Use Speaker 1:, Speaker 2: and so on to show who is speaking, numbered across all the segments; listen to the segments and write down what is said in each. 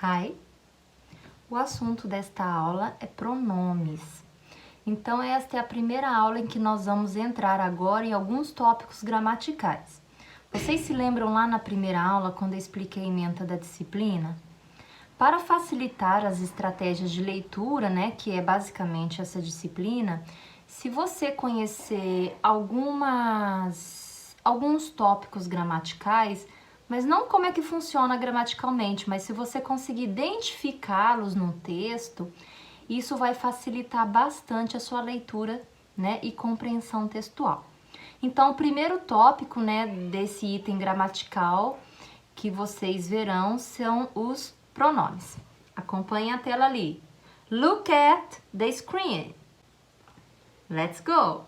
Speaker 1: Hi! O assunto desta aula é pronomes. Então, esta é a primeira aula em que nós vamos entrar agora em alguns tópicos gramaticais. Vocês se lembram lá na primeira aula, quando eu expliquei a ementa da disciplina? Para facilitar as estratégias de leitura, né, que é basicamente essa disciplina, se você conhecer alguns tópicos gramaticais, mas não como é que funciona gramaticalmente, mas se você conseguir identificá-los no texto, isso vai facilitar bastante a sua leitura, né, e compreensão textual. Então, o primeiro tópico, né, desse item gramatical que vocês verão são os pronomes. Acompanhe a tela ali. Look at the screen. Let's go!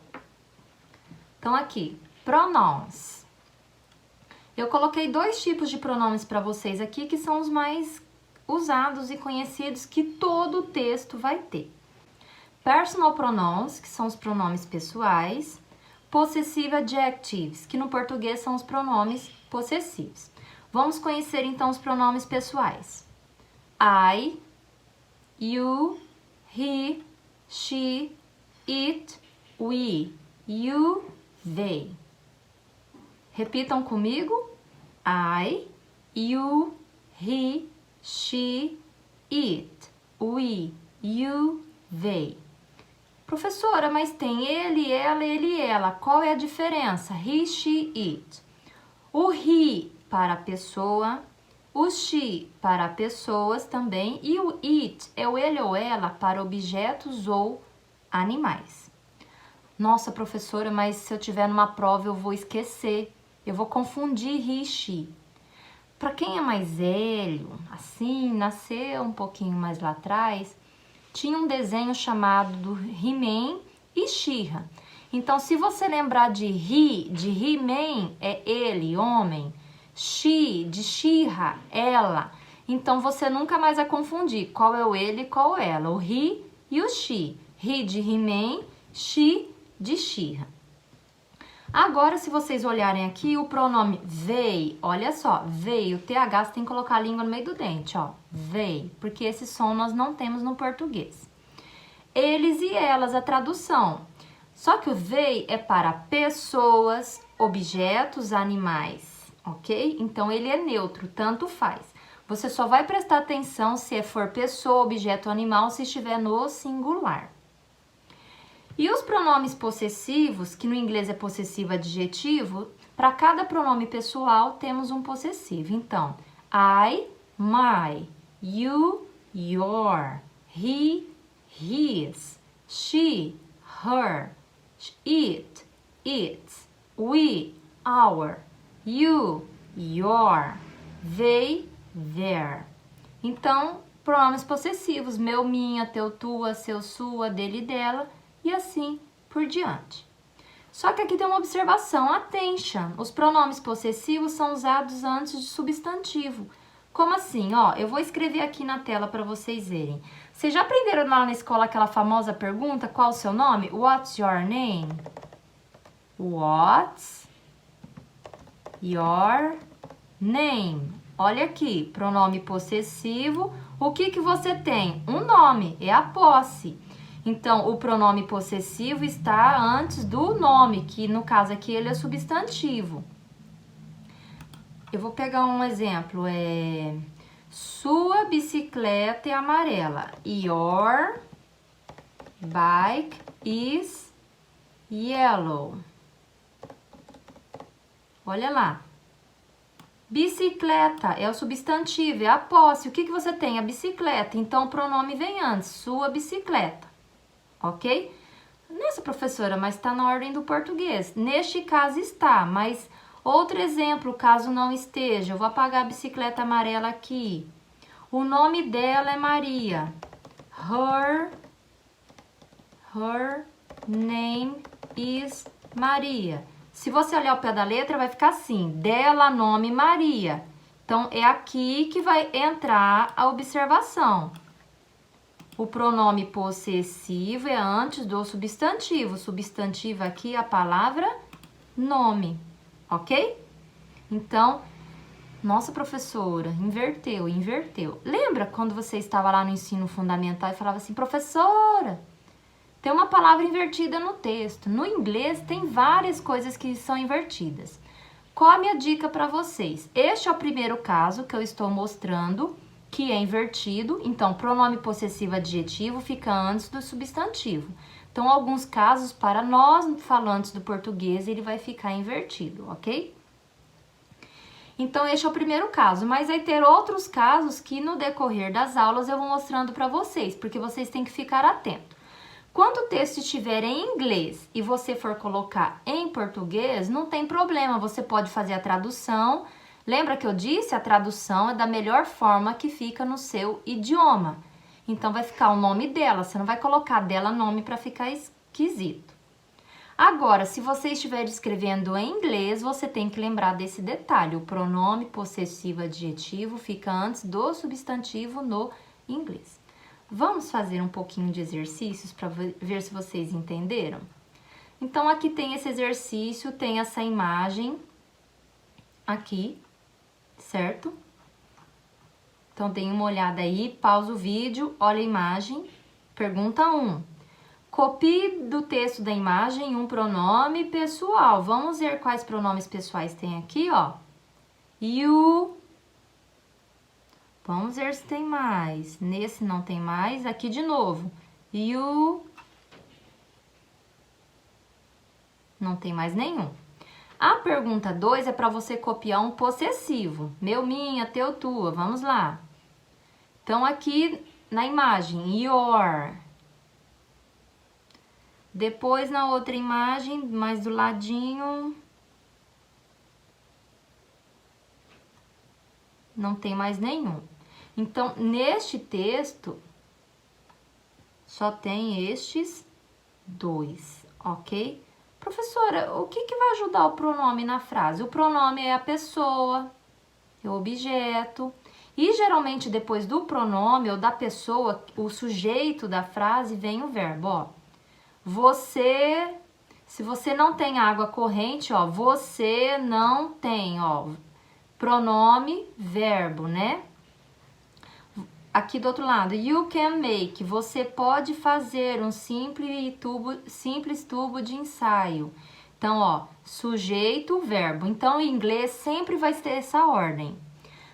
Speaker 1: Então, aqui, pronomes. Eu coloquei dois tipos de pronomes para vocês aqui, que são os mais usados e conhecidos que todo o texto vai ter. Personal pronouns, que são os pronomes pessoais. Possessive adjectives, que no português são os pronomes possessivos. Vamos conhecer então os pronomes pessoais. I, you, he, she, it, we, you, they. Repitam comigo. I, you, he, she, it, we, you, they. Professora, mas tem ele, ela, ele e ela. Qual é a diferença? He, she, it. O he para pessoa, o she para pessoas também e o it é o ele ou ela para objetos ou animais. Nossa, professora, mas se eu tiver numa prova eu vou esquecer. Eu vou confundir he e she. Para quem é mais velho, assim, nasceu um pouquinho mais lá atrás, tinha um desenho chamado do He-Man e She-Ra. Então, se você lembrar de He-Man, é ele, homem. She, de She-Ra, ela. Então, você nunca mais vai confundir qual é o ele e qual é ela. O he e o she. He de He-Man, she de She-Ra. Agora, se vocês olharem aqui, o pronome they, olha só, they, o TH você tem que colocar a língua no meio do dente, ó, they, porque esse som nós não temos no português. Eles e elas, a tradução. Só que o they é para pessoas, objetos, animais, ok? Então, ele é neutro, tanto faz. Você só vai prestar atenção se for pessoa, objeto, animal, se estiver no singular. E os pronomes possessivos, que no inglês é possessivo adjetivo, para cada pronome pessoal temos um possessivo. Então, I, my, you, your, he, his, she, her, it, its, we, our, you, your, they, their. Então, pronomes possessivos, meu, minha, teu, tua, seu, sua, dele e dela, e assim por diante. Só que aqui tem uma observação, attention, os pronomes possessivos são usados antes de substantivo. Como assim? Ó, eu vou escrever aqui na tela para vocês verem. Vocês já aprenderam lá na escola aquela famosa pergunta, qual o seu nome? What's your name? What's your name? Olha aqui, pronome possessivo, o que você tem? Um nome, é a posse. Então, o pronome possessivo está antes do nome, que no caso aqui ele é substantivo. Eu vou pegar um exemplo, sua bicicleta é amarela. Your bike is yellow. Olha lá. Bicicleta é o substantivo, é a posse. O que você tem? A bicicleta. Então, o pronome vem antes, sua bicicleta. Ok? Nossa, professora, mas está na ordem do português. Neste caso está, mas outro exemplo, caso não esteja, eu vou apagar a bicicleta amarela aqui. O nome dela é Maria. Her name is Maria. Se você olhar o pé da letra, vai ficar assim, dela nome Maria. Então, é aqui que vai entrar a observação. O pronome possessivo é antes do substantivo. O substantivo aqui é a palavra nome, ok? Então, Nossa, professora, inverteu, inverteu. Lembra quando você estava lá no ensino fundamental e falava assim, professora, tem uma palavra invertida no texto. No inglês tem várias coisas que são invertidas. Qual a minha dica para vocês? Este é o primeiro caso que eu estou mostrando que é invertido. Então, pronome possessivo adjetivo fica antes do substantivo. Então, alguns casos, para nós falantes do português, ele vai ficar invertido, ok? Então, este é o primeiro caso, mas vai ter outros casos que no decorrer das aulas eu vou mostrando para vocês, porque vocês têm que ficar atentos. Quando o texto estiver em inglês e você for colocar em português, não tem problema, você pode fazer a tradução. Lembra que eu disse? A tradução é da melhor forma que fica no seu idioma. Então, vai ficar o nome dela, você não vai colocar dela nome para ficar esquisito. Agora, se você estiver escrevendo em inglês, você tem que lembrar desse detalhe. O pronome possessivo adjetivo fica antes do substantivo no inglês. Vamos fazer um pouquinho de exercícios para ver se vocês entenderam? Então, aqui tem esse exercício, tem essa imagem aqui, certo? Então, dê uma olhada aí, pausa o vídeo, olha a imagem. Pergunta 1. Copie do texto da imagem um pronome pessoal. Vamos ver quais pronomes pessoais tem aqui, ó. You. Vamos ver se tem mais. Nesse não tem mais. Aqui de novo. You. Não tem mais nenhum. A pergunta 2 é para você copiar um possessivo. Meu, minha, teu, tua. Vamos lá. Então, aqui na imagem, your. Depois, na outra imagem, mais do ladinho, não tem mais nenhum. Então, neste texto, só tem estes 2, ok? Professora, o que vai ajudar o pronome na frase? O pronome é a pessoa, é o objeto. E, geralmente, depois do pronome ou da pessoa, o sujeito da frase, vem o verbo, ó. Você, se você não tem água corrente, ó, você não tem, ó, pronome, verbo, né? Aqui do outro lado, you can make, você pode fazer um simples tubo de ensaio. Então, ó, sujeito, verbo. Então, em inglês sempre vai ter essa ordem.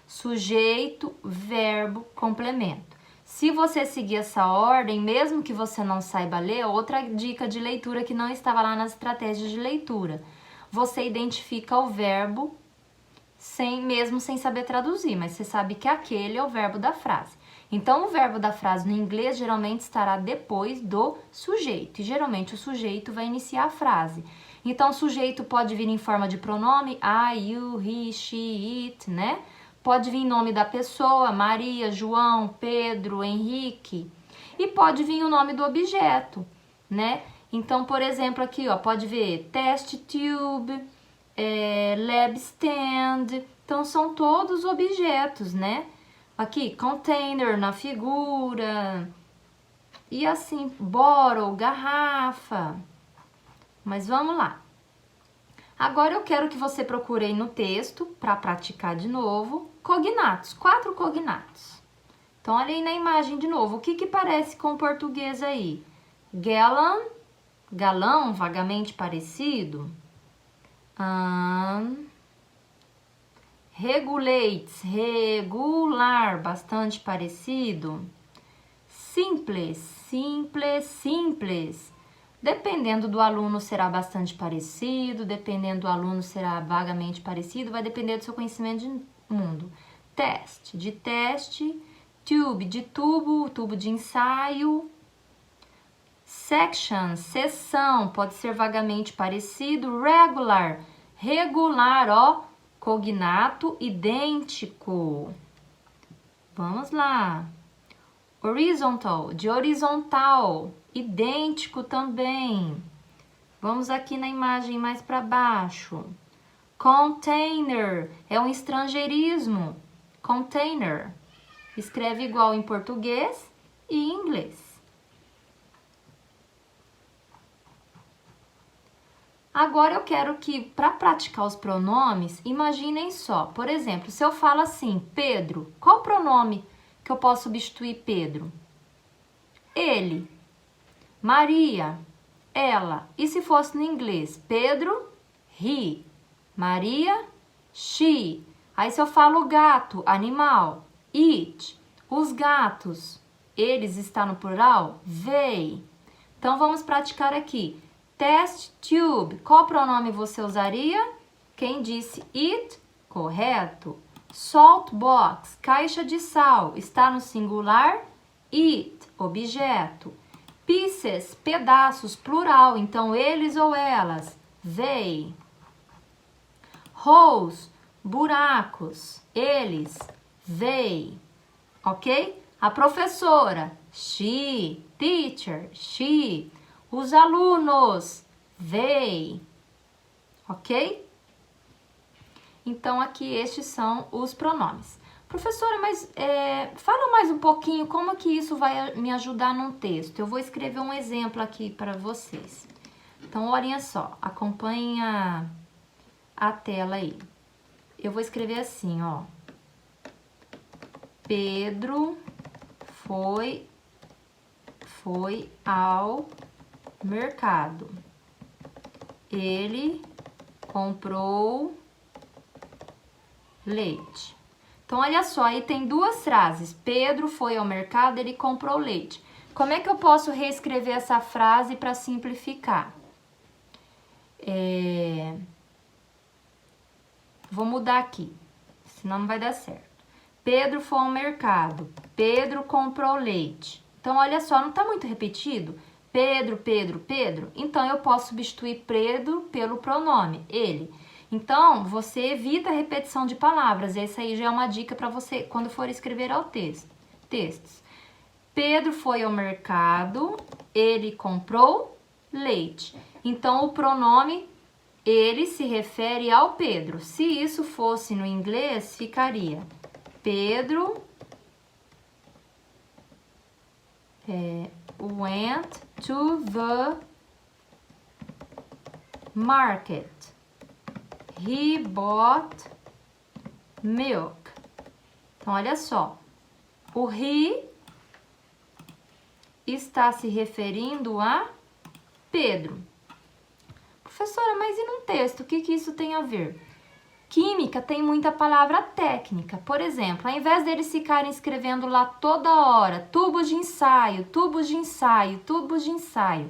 Speaker 1: Sujeito, verbo, complemento. Se você seguir essa ordem, mesmo que você não saiba ler, outra dica de leitura que não estava lá nas estratégias de leitura. Você identifica o verbo mesmo sem saber traduzir, mas você sabe que aquele é o verbo da frase. Então, o verbo da frase no inglês geralmente estará depois do sujeito. E geralmente o sujeito vai iniciar a frase. Então, o sujeito pode vir em forma de pronome I, you, he, she, it, né? Pode vir em nome da pessoa, Maria, João, Pedro, Henrique. E pode vir o nome do objeto, né? Então, por exemplo, aqui, ó, pode ver test tube, lab stand. Então, são todos objetos, né? Aqui, container na figura. E assim, bottle, garrafa. Mas vamos lá. Agora eu quero que você procure aí no texto, para praticar de novo, cognatos, 4 cognatos. Então, olha aí na imagem de novo, o que parece com o português aí? Gallon, galão, vagamente parecido. Regulates, regular, bastante parecido. Simples, simples, simples. Dependendo do aluno será bastante parecido, dependendo do aluno será vagamente parecido, vai depender do seu conhecimento de mundo. Teste, de teste. Tube, de tubo, tubo de ensaio. Section, seção, pode ser vagamente parecido. Regular, regular, ó, cognato idêntico. Vamos lá. Horizontal, de horizontal, idêntico também. Vamos aqui na imagem mais para baixo. Container, é um estrangeirismo. Container, escreve igual em português e em inglês. Agora eu quero que, para praticar os pronomes, imaginem só. Por exemplo, se eu falo assim, Pedro, qual pronome que eu posso substituir Pedro? Ele. Maria, ela. E se fosse no inglês? Pedro, he. Maria, she. Aí se eu falo gato, animal, it. Os gatos, eles está no plural? They. Então vamos praticar aqui. Test tube. Qual pronome você usaria? Quem disse it? Correto. Salt box. Caixa de sal. Está no singular? It. Objeto. Pieces. Pedaços. Plural. Então eles ou elas? They. Holes. Buracos. Eles. They. Ok? A professora. She. Teacher. She. Os alunos, they, ok? Então, aqui estes são os pronomes. Professora, mas fala mais um pouquinho como que isso vai me ajudar num texto. Eu vou escrever um exemplo aqui para vocês. Então, olhem só, acompanhem a tela aí. Eu vou escrever assim, ó. Pedro foi ao mercado. Ele comprou leite. Então, olha só, aí tem duas frases. Pedro foi ao mercado, ele comprou leite. Como é que eu posso reescrever essa frase para simplificar? Vou mudar aqui, senão não vai dar certo. Pedro foi ao mercado. Pedro comprou leite. Então, olha só, não está muito repetido? Pedro, Pedro, Pedro. Então, eu posso substituir Pedro pelo pronome, ele. Então, você evita a repetição de palavras. Essa aí já é uma dica para você quando for escrever ao textos. Pedro foi ao mercado, ele comprou leite. Então, o pronome ele se refere ao Pedro. Se isso fosse no inglês, ficaria Pedro went to the market. He bought milk. Então, olha só. O he está se referindo a Pedro. Professora, mas e num texto? O que isso tem a ver? Química tem muita palavra técnica. Por exemplo, ao invés deles ficarem escrevendo lá toda hora, tubos de ensaio, tubos de ensaio, tubos de ensaio.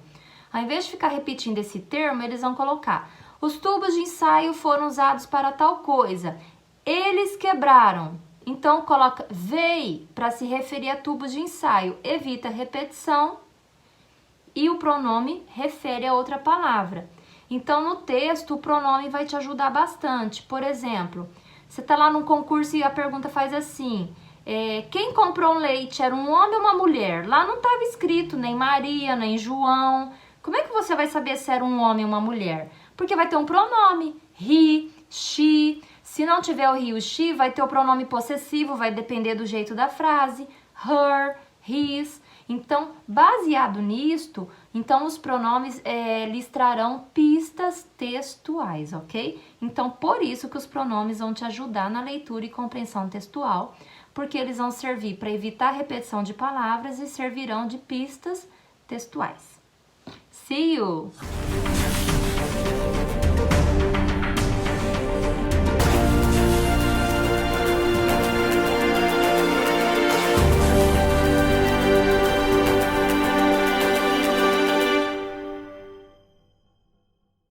Speaker 1: Ao invés de ficar repetindo esse termo, eles vão colocar: os tubos de ensaio foram usados para tal coisa. Eles quebraram. Então, coloca they para se referir a tubos de ensaio. Evita a repetição e o pronome refere a outra palavra. Então, no texto, o pronome vai te ajudar bastante. Por exemplo, você está lá num concurso e a pergunta faz assim: quem comprou um leite era um homem ou uma mulher? Lá não estava escrito nem Maria, nem João. Como é que você vai saber se era um homem ou uma mulher? Porque vai ter um pronome, he, she. Se não tiver o he ou she, vai ter o pronome possessivo, vai depender do jeito da frase, her, his. Então, baseado nisto, então os pronomes lhes trarão pistas textuais, ok? Então, por isso que os pronomes vão te ajudar na leitura e compreensão textual, porque eles vão servir para evitar a repetição de palavras e servirão de pistas textuais. See you!